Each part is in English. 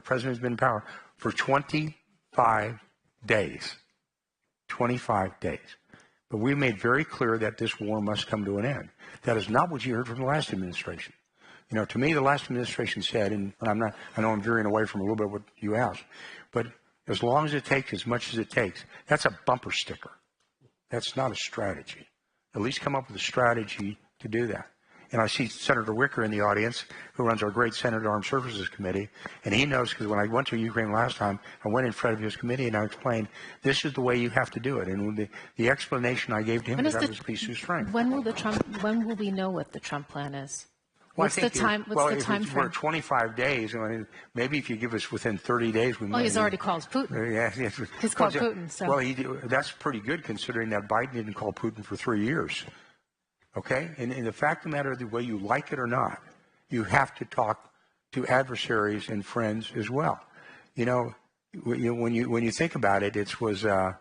president has been in power for 25 days. 25 days. But we made very clear that this war must come to an end. That is not what you heard from the last administration. You know, to me, the last administration said, and I know I'm veering away from a little bit what you asked, but as long as it takes, as much as it takes, that's a bumper sticker. That's not a strategy. At least come up with a strategy to do that. And I see Senator Wicker in the audience, who runs our great Senate Armed Services Committee, and he knows, because when I went to Ukraine last time, I went in front of his committee and I explained, this is the way you have to do it. And the explanation I gave to him was that was a piece of strength. When will we know what the Trump plan is? Well, What's the time frame? We're 25 days. I mean, maybe if you give us within 30 days, we might. Well, he's already called Putin. Yeah, he's called Putin. So. Well, that's pretty good considering that Biden didn't call Putin for 3 years. Okay, and the fact of the matter, the way you like it or not, you have to talk to adversaries and friends as well. You know, when you think about it, it was. You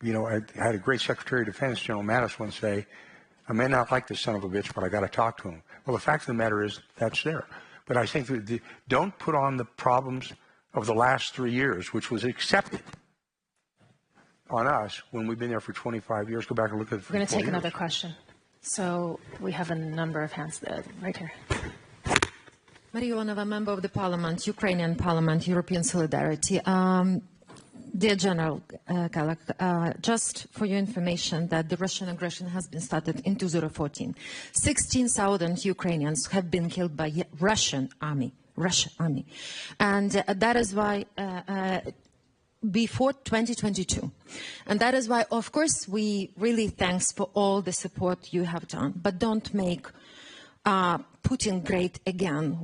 know, I had a great Secretary of Defense, General Mattis, once say, I may not like this son of a bitch, but I got to talk to him. Well, the fact of the matter is that's there. But I think don't put on the problems of the last 3 years, which was accepted on us when we've been there for 25 years. Go back and look at it. We're going to take another question. So we have a number of hands there, right here. Maria Ionova, member of the Parliament, Ukrainian Parliament, European Solidarity. Dear General Kalak, just for your information that the Russian aggression has been started in 2014. 16,000 Ukrainians have been killed by Russian army. And that is why before 2022. And that is why, of course, we really thanks for all the support you have done. But don't make Putin great again,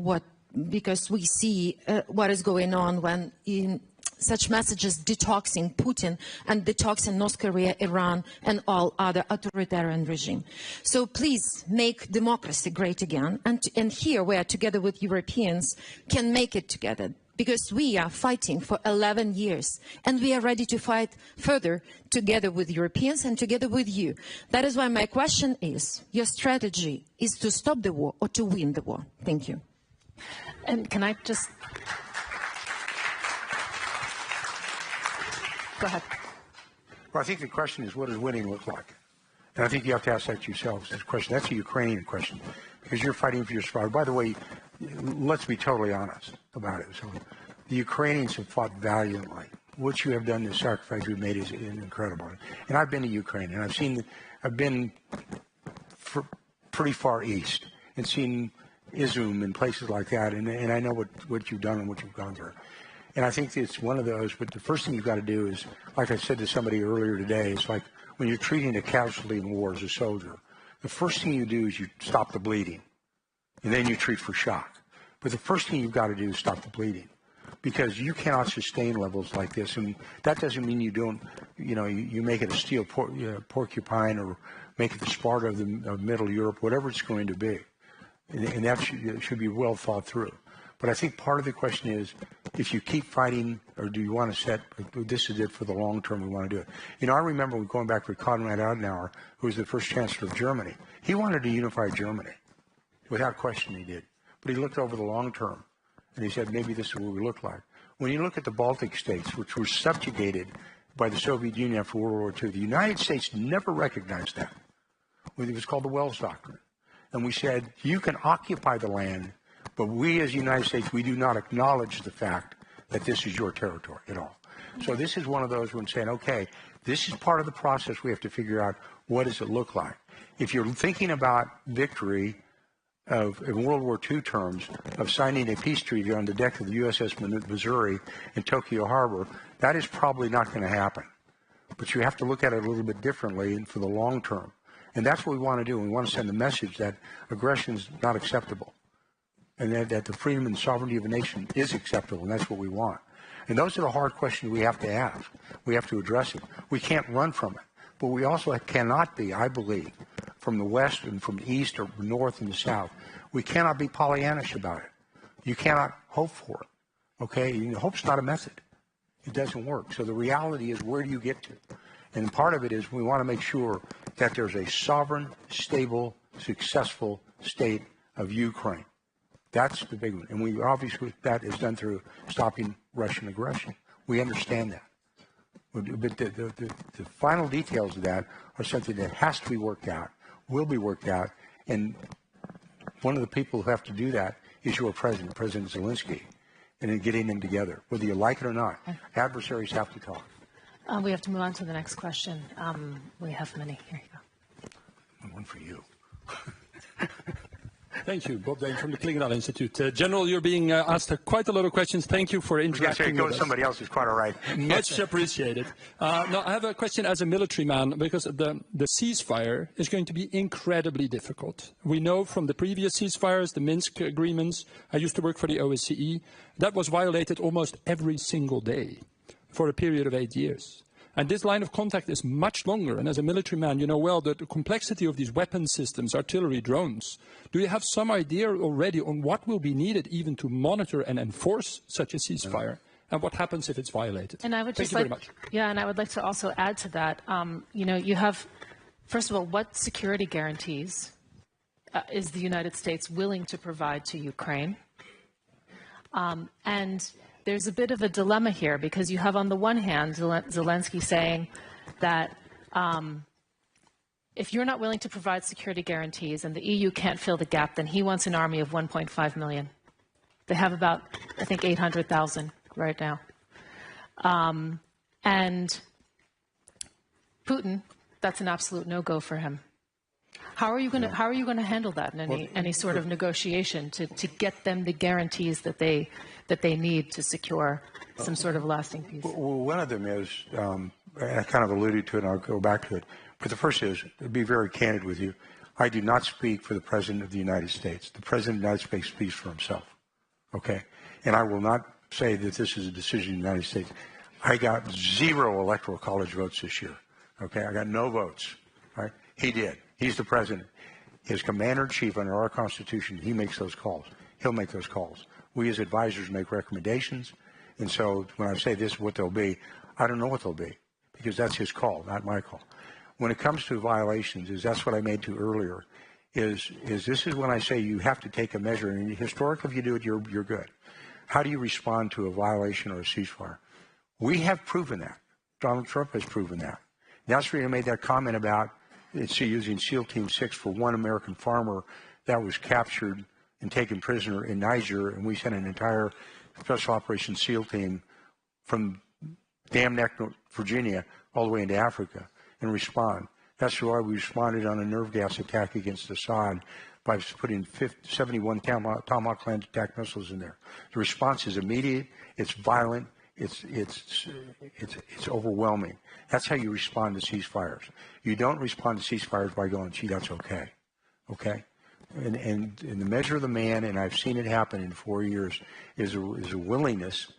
because we see what is going on when in such messages detoxing Putin and detoxing North Korea, Iran, and all other authoritarian regime. So please make democracy great again. And here we are together with Europeans can make it together. Because we are fighting for 11 years and we are ready to fight further together with Europeans and together with you. That is why my question is, your strategy is to stop the war or to win the war? Thank you. And can I just... Go ahead. Well, I think the question is, what does winning look like? And I think you have to ask that yourselves. That's a question. That's a Ukrainian question, because you're fighting for your survival. By the way, let's be totally honest about it. So the Ukrainians have fought valiantly. What you have done, the sacrifice you've made is incredible. And I've been to Ukraine, and I've been pretty far east and seen Izum and places like that, and I know what you've done and what you've gone through. And I think it's one of those, but the first thing you've got to do is, like I said to somebody earlier today, it's like when you're treating a casualty in war as a soldier, the first thing you do is you stop the bleeding, and then you treat for shock. But the first thing you've got to do is stop the bleeding, because you cannot sustain levels like this. And that doesn't mean you don't, you make it a steel porcupine or make it the Sparta of Middle Europe, whatever it's going to be. And that should be well thought through. But I think part of the question is, if you keep fighting, or do you want to set, this is it for the long term, we want to do it. I remember going back to Konrad Adenauer, who was the first chancellor of Germany. He wanted to unify Germany. Without question he did. But he looked over the long term, and he said, maybe this is what we look like. When you look at the Baltic states, which were subjugated by the Soviet Union after World War II, the United States never recognized that. It was called the Wells Doctrine. And we said, you can occupy the land, but we as the United States, we do not acknowledge the fact that this is your territory at all. So this is one of those when saying, okay, this is part of the process. We have to figure out, what does it look like? If you're thinking about victory in World War II terms, of signing a peace treaty on the deck of the USS Missouri in Tokyo Harbor, that is probably not going to happen. But you have to look at it a little bit differently and for the long term. And that's what we want to do. We want to send the message that aggression is not acceptable, and that the freedom and sovereignty of a nation is acceptable, and that's what we want. And those are the hard questions we have to ask. We have to address it. We can't run from it. But we also cannot be, I believe, from the west and from the east or north and the south, we cannot be Pollyannish about it. You cannot hope for it. Okay? Hope's not a method. It doesn't work. So the reality is, where do you get to? And part of it is we want to make sure that there's a sovereign, stable, successful state of Ukraine. That's the big one. And we obviously, that is done through stopping Russian aggression. We understand that. But the final details of that are something that has to be worked out, will be worked out. And one of the people who have to do that is your president, President Zelensky, and in getting them together, whether you like it or not. Adversaries have to talk. We have to move on to the next question. We have many. Here you go. One for you. Thank you. Bob Dane from the Klingendahl Institute. General, you're being asked quite a lot of questions. Thank you for interacting Go with to us. somebody else is quite all right. Much appreciated. Now, I have a question as a military man, because the ceasefire is going to be incredibly difficult. We know from the previous ceasefires, the Minsk agreements, I used to work for the OSCE, that was violated almost every single day for a period of 8 years. And this line of contact is much longer. And as a military man, you know well that the complexity of these weapon systems, artillery, drones. Do you have some idea already on what will be needed even to monitor and enforce such a ceasefire? And what happens if it's violated? And I would just Thank you very much. Yeah, and I would like to also add to that. You know, you have, first of all, what security guarantees is the United States willing to provide to Ukraine? And there's a bit of a dilemma here, because you have on the one hand Zelensky saying that if you're not willing to provide security guarantees and the EU can't fill the gap, then he wants an army of 1.5 million. They have about, I think, 800,000 right now. And Putin, that's an absolute no-go for him. How are you going to handle that in any sort of negotiation to get them the guarantees that they need to secure some sort of lasting peace? Well, one of them is, I kind of alluded to it, and I'll go back to it. But the first is, to be very candid with you, I do not speak for the President of the United States. The President of the United States speaks for himself, okay? And I will not say that this is a decision of the United States. I got 0 electoral college votes this year, okay? I got no votes, right? He did. He's the president. His commander-in-chief under our Constitution, he makes those calls. He'll make those calls. We as advisors make recommendations. And so when I say this is what they'll be, I don't know what they'll be, because that's his call, not my call. When it comes to violations, that's what I made to earlier, is this is when I say you have to take a measure. And historically, if you do it, you're good. How do you respond to a violation or a ceasefire? We have proven that. Donald Trump has proven that. That's where he made that comment about using SEAL Team 6 for one American farmer that was captured and taken prisoner in Niger, and we sent an entire Special Operations SEAL team from Dam Neck, Virginia, all the way into Africa and respond. That's why we responded on a nerve gas attack against Assad by putting 71 Tomahawk land attack missiles in there. The response is immediate, it's violent, it's overwhelming. That's how you respond to ceasefires. You don't respond to ceasefires by going, gee, that's okay, okay? And the measure of the man, and I've seen it happen in 4 years, is a willingness,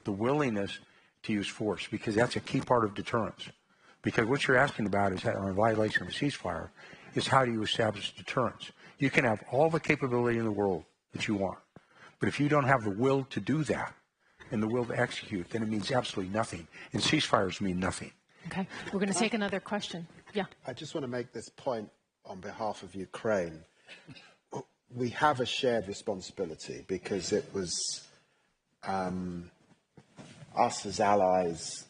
the willingness to use force, because that's a key part of deterrence. Because what you're asking about is, on a violation of a ceasefire, is how do you establish deterrence? You can have all the capability in the world that you want, but if you don't have the will to do that and the will to execute, then it means absolutely nothing. And ceasefires mean nothing. Okay, we're going to take another question. Yeah. I just want to make this point on behalf of Ukraine. We have a shared responsibility, because it was us as allies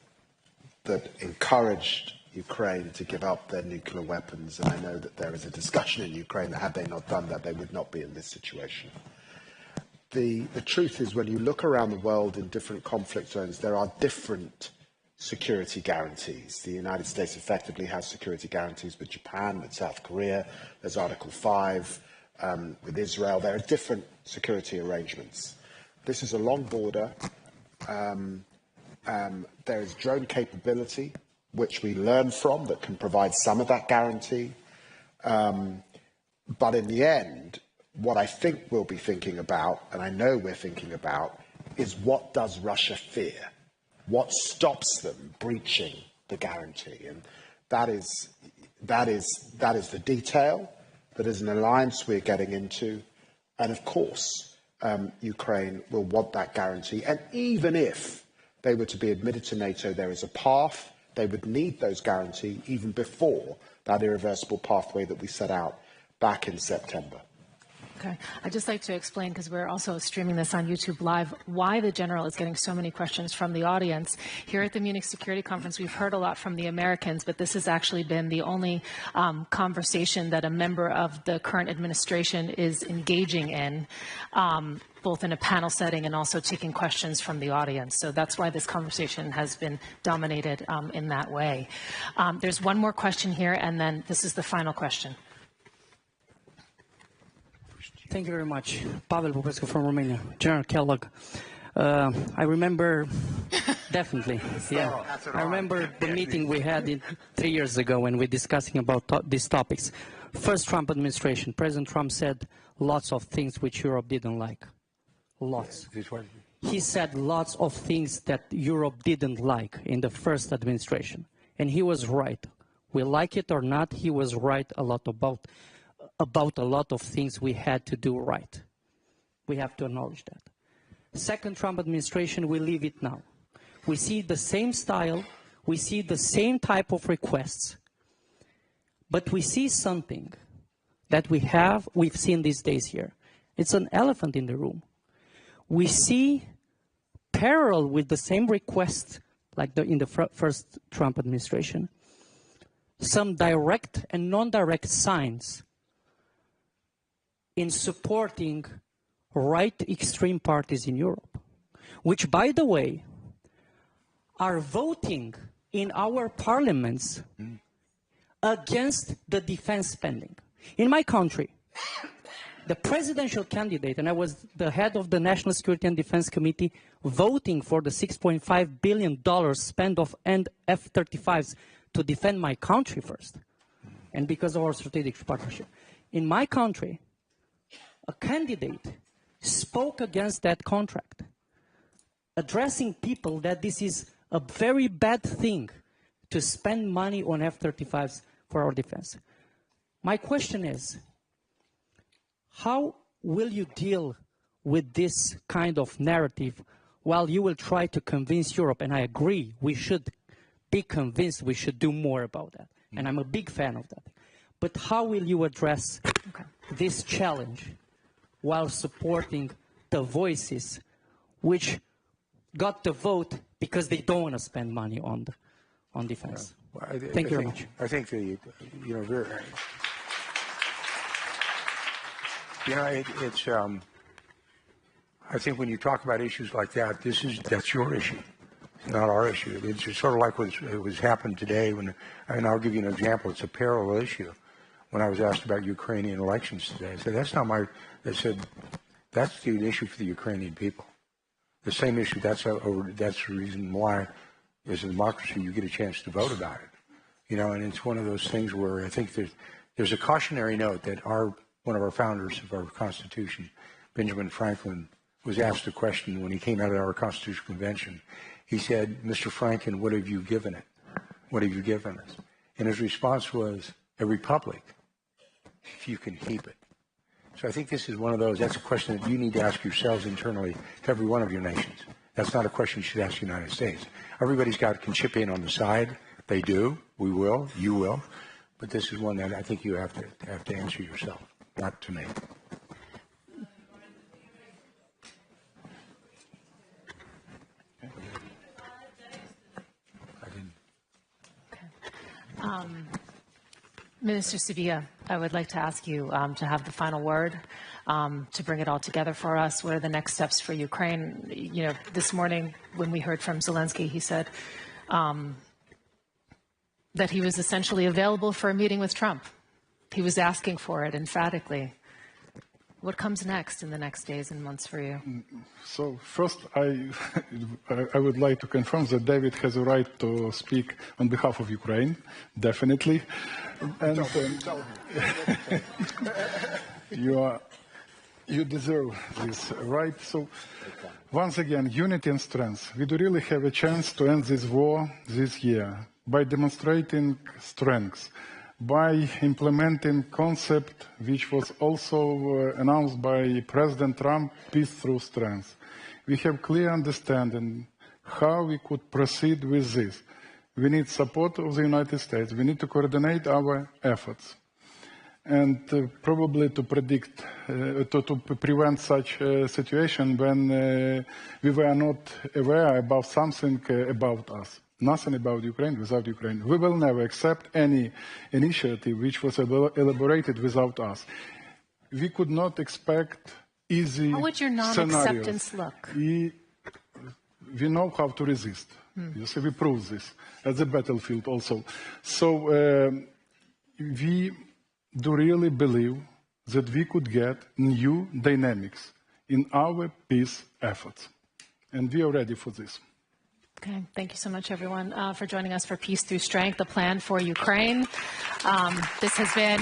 that encouraged Ukraine to give up their nuclear weapons, and I know that there is a discussion in Ukraine that had they not done that, they would not be in this situation. The truth is, when you look around the world in different conflict zones, there are different security guarantees. The United States effectively has security guarantees with Japan, with South Korea. There's Article 5 with Israel. There are different security arrangements. This is a long border. There is drone capability, which we learn from, that can provide some of that guarantee. But in the end, what I think we'll be thinking about, and I know we're thinking about, is what does Russia fear? What stops them breaching the guarantee? And that is the detail. That is an alliance we're getting into. And of course, Ukraine will want that guarantee. And even if they were to be admitted to NATO, there is a path. They would need those guarantees even before that irreversible pathway that we set out back in September. Okay. I'd just like to explain, because we're also streaming this on YouTube Live, why the General is getting so many questions from the audience. Here at the Munich Security Conference, we've heard a lot from the Americans, but this has actually been the only conversation that a member of the current administration is engaging in, both in a panel setting and also taking questions from the audience. So that's why this conversation has been dominated in that way. There's one more question here, and then this is the final question. Thank you very much. Pavel Popescu from Romania. General Kellogg. I remember, definitely, yeah. I remember the meeting we had 3 years ago when we're discussing about these topics. First Trump administration, President Trump said lots of things which Europe didn't like. Lots. He said lots of things that Europe didn't like in the first administration. And he was right. We like it or not, he was right a lot about a lot of things we had to do right. We have to acknowledge that. Second Trump administration, we leave it now. We see the same style, we see the same type of requests, but we see something that we've seen these days here. It's an elephant in the room. We see parallel with the same request like in the first Trump administration, some direct and non-direct signs in supporting right extreme parties in Europe, which, by the way, are voting in our parliaments against the defense spending. In my country, the presidential candidate, and I was the head of the National Security and Defense Committee, voting for the $6.5 billion spend of F-35s to defend my country first, and because of our strategic partnership. In my country, a candidate spoke against that contract, addressing people that this is a very bad thing to spend money on F-35s for our defense. My question is, how will you deal with this kind of narrative while you will try to convince Europe? And I agree, we should be convinced we should do more about that. And I'm a big fan of that. But how will you address this challenge while supporting the voices which got the vote because they don't want to spend money on defense? Well, Thank you very much. I think it's I think when you talk about issues like that, that's your issue, not our issue. It's just sort of like what was happened today and I'll give you an example. It's a parallel issue. When I was asked about Ukrainian elections today, I said, they said, that's the issue for the Ukrainian people. The same issue, that's the reason why, as a democracy, you get a chance to vote about it. And it's one of those things where I think there's a cautionary note that one of our founders of our Constitution, Benjamin Franklin, was asked a question when he came out of our Constitutional Convention. He said, Mr. Franklin, what have you given it? What have you given us? And his response was, a republic, if you can keep it. So I think this is one of those, that's a question that you need to ask yourselves internally to every one of your nations. That's not a question you should ask the United States. Everybody's can chip in on the side. They do. We will. You will. But this is one that I think you have to answer yourself, not to me. Minister Sevilla, I would like to ask you to have the final word, to bring it all together for us. What are the next steps for Ukraine? This morning when we heard from Zelensky, he said that he was essentially available for a meeting with Trump. He was asking for it emphatically. What comes next in the next days and months for you? So first, I would like to confirm that David has a right to speak on behalf of Ukraine, definitely. And you deserve this right. So once again, unity and strength. We do really have a chance to end this war this year by demonstrating strength, by implementing concept which was also announced by President Trump, peace through strength. We have clear understanding how we could proceed with this. We need support of the United States. We need to coordinate our efforts. and probably to predict, to prevent such a situation when we were not aware about something about us. Nothing about Ukraine without Ukraine. We will never accept any initiative which was elaborated without us. We could not expect easy How would your non-acceptance scenarios. look? We know how to resist. You see, we prove this at the battlefield also. So we do really believe that we could get new dynamics in our peace efforts. And we are ready for this. Okay, thank you so much, everyone, for joining us for Peace Through Strength, the plan for Ukraine. This has been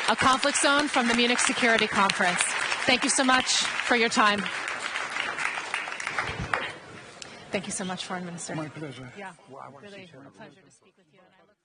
a conflict zone from the Munich Security Conference. Thank you so much for your time. Thank you so much, Foreign Minister. My pleasure. Yeah, really a pleasure to speak with you. And I look